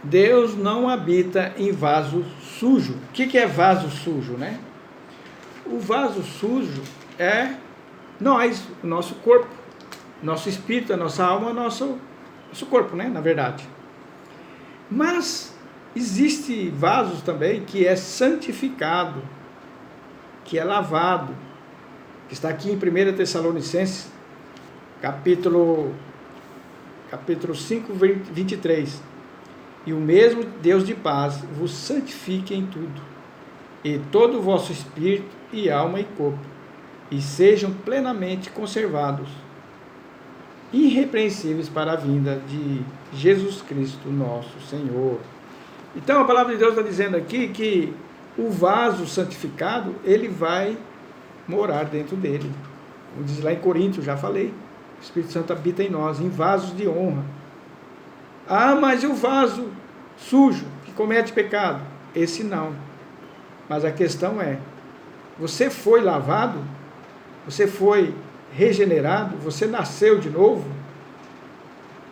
Deus não habita em vaso sujo. O que é vaso sujo, né? O vaso sujo é nós, o nosso corpo, nosso espírito, a nossa alma, nosso corpo, né? Na verdade. Mas existe vasos também que é santificado, que é lavado, que está aqui em 1 Tessalonicenses, capítulo 5, 23. E o mesmo Deus de paz vos santifique em tudo, e todo o vosso espírito e alma e corpo, e sejam plenamente conservados, irrepreensíveis para a vinda de Jesus Cristo, nosso Senhor. Então a palavra de Deus está dizendo aqui que o vaso santificado, ele vai morar dentro dele. Como diz lá em Coríntios, já falei, o Espírito Santo habita em nós, em vasos de honra. Ah, mas e o vaso sujo, que comete pecado? Esse não. Mas a questão é, você foi lavado? Você foi regenerado? Você nasceu de novo?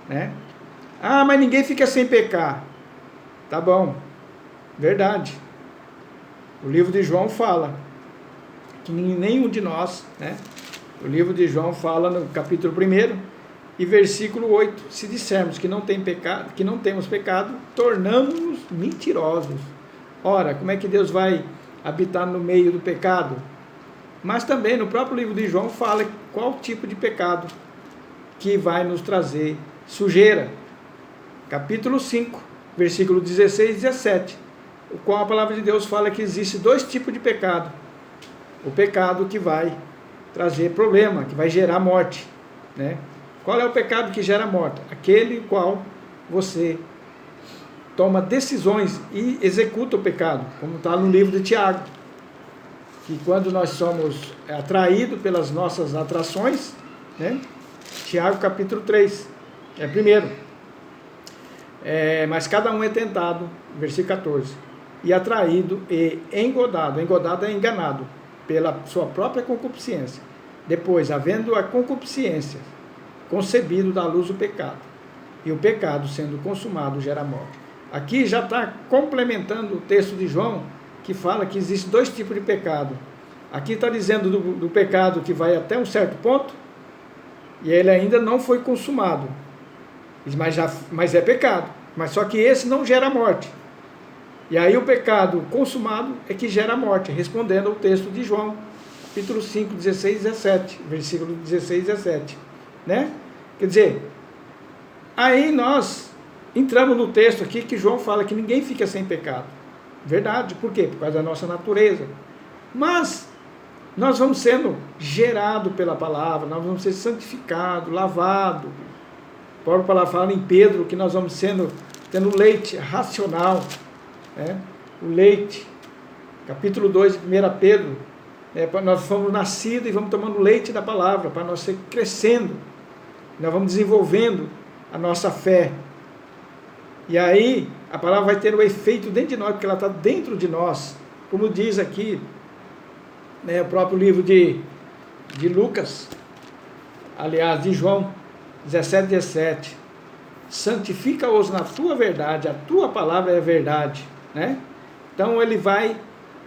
Né? Ah, mas ninguém fica sem pecar. Tá bom, verdade. O livro de João fala que nenhum de nós, né? O livro de João fala no capítulo 1 e versículo 8, se dissermos que não tem pecado, que não temos pecado, tornamos-nos mentirosos. Ora, como é que Deus vai habitar no meio do pecado? Mas também no próprio livro de João fala qual tipo de pecado que vai nos trazer sujeira. Capítulo 5, versículo 16 e 17, o qual a palavra de Deus fala que existe dois tipos de pecado. O pecado que vai trazer problema, que vai gerar morte, né? Qual é o pecado que gera morte? Aquele qual você toma decisões e executa o pecado, como está no livro de Tiago, que quando nós somos atraídos pelas nossas atrações, né? Tiago capítulo 3, é primeiro. Mas cada um é tentado, versículo 14, e atraído e engodado. Engodado é enganado pela sua própria concupiscência. Depois, havendo a concupiscência concebido da luz o pecado, e o pecado sendo consumado gera morte. Aqui já está complementando o texto de João, que fala que existe dois tipos de pecado. Aqui está dizendo do pecado que vai até um certo ponto, e ele ainda não foi consumado, mas é pecado, mas só que esse não gera morte. E aí o pecado consumado é que gera morte, respondendo ao texto de João, capítulo 5, 16 e 17, versículo 16 e 17, né? Quer dizer, aí nós entramos no texto aqui que João fala que ninguém fica sem pecado. Verdade, por quê? Por causa da nossa natureza. Mas nós vamos sendo gerados pela palavra, nós vamos ser santificados, lavados. A própria palavra fala em Pedro que nós vamos tendo leite racional, né? O leite, capítulo 2 de 1 Pedro, nós fomos nascidos e vamos tomando leite da palavra, para nós ser crescendo, nós vamos desenvolvendo a nossa fé. E aí a palavra vai ter o efeito dentro de nós, porque ela está dentro de nós, como diz aqui, né, o próprio livro de Lucas, aliás, de João 17, 17, santifica-os na tua verdade, a tua palavra é verdade, né? Então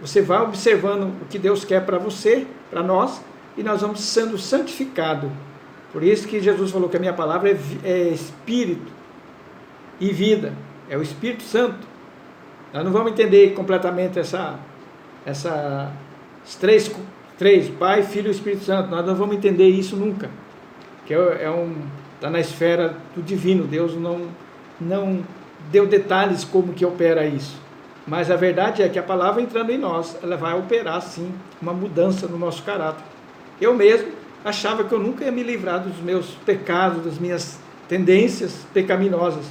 você vai observando o que Deus quer para você, para nós, e nós vamos sendo santificados. Por isso que Jesus falou que a minha palavra é espírito e vida, é o Espírito Santo. Nós não vamos entender completamente esses três, Pai, Filho e Espírito Santo, nós não vamos entender isso nunca, que está na esfera do divino. Deus não deu detalhes como que opera isso, mas a verdade é que a palavra entrando em nós, ela vai operar sim uma mudança no nosso caráter. Eu mesmo achava que eu nunca ia me livrar dos meus pecados, das minhas tendências pecaminosas,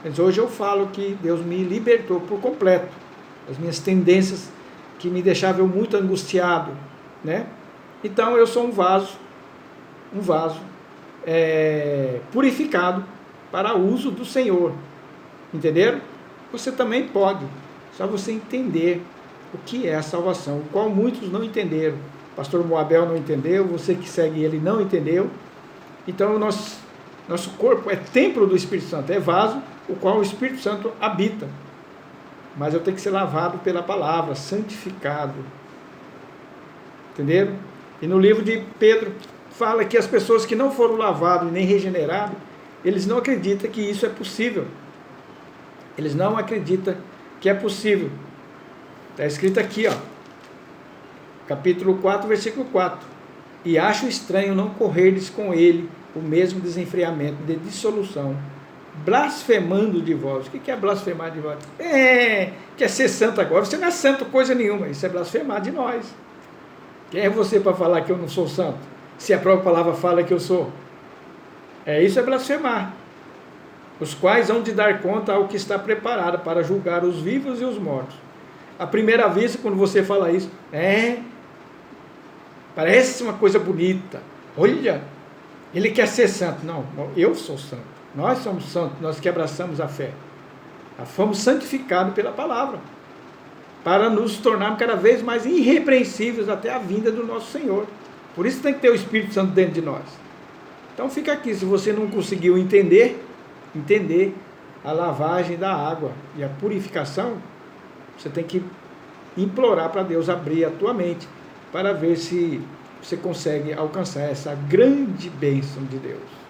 mas hoje eu falo que Deus me libertou por completo das minhas tendências que me deixavam muito angustiado, né? Então eu sou um vaso purificado para o uso do Senhor, entenderam? Você também pode, só você entender o que é a salvação, o qual muitos não entenderam. O pastor Moabel não entendeu, você que segue ele não entendeu. Então nosso corpo é templo do Espírito Santo, é vaso o qual o Espírito Santo habita. Mas eu tenho que ser lavado pela palavra, santificado. Entenderam? E no livro de Pedro, fala que as pessoas que não foram lavadas nem regeneradas, eles não acreditam que isso é possível. Eles não acreditam que é possível. Está escrito aqui, ó, capítulo 4, versículo 4. E acho estranho não correrdes com ele o mesmo desenfreamento de dissolução, blasfemando de vós. O que é blasfemar de vós? Quer ser santo agora? Você não é santo coisa nenhuma. Isso é blasfemar de nós. Quem é você para falar que eu não sou santo? Se a própria palavra fala que eu sou. Isso é blasfemar. Os quais hão de dar conta ao que está preparado para julgar os vivos e os mortos. À primeira vista, quando você fala isso, parece uma coisa bonita. Olha, ele quer ser santo. Não, eu sou santo. Nós somos santos, nós que abraçamos a fé. Fomos santificados pela palavra, para nos tornarmos cada vez mais irrepreensíveis até a vinda do nosso Senhor. Por isso tem que ter o Espírito Santo dentro de nós. Então fica aqui, se você não conseguiu entender a lavagem da água e a purificação, você tem que implorar para Deus abrir a tua mente, para ver se você consegue alcançar essa grande bênção de Deus.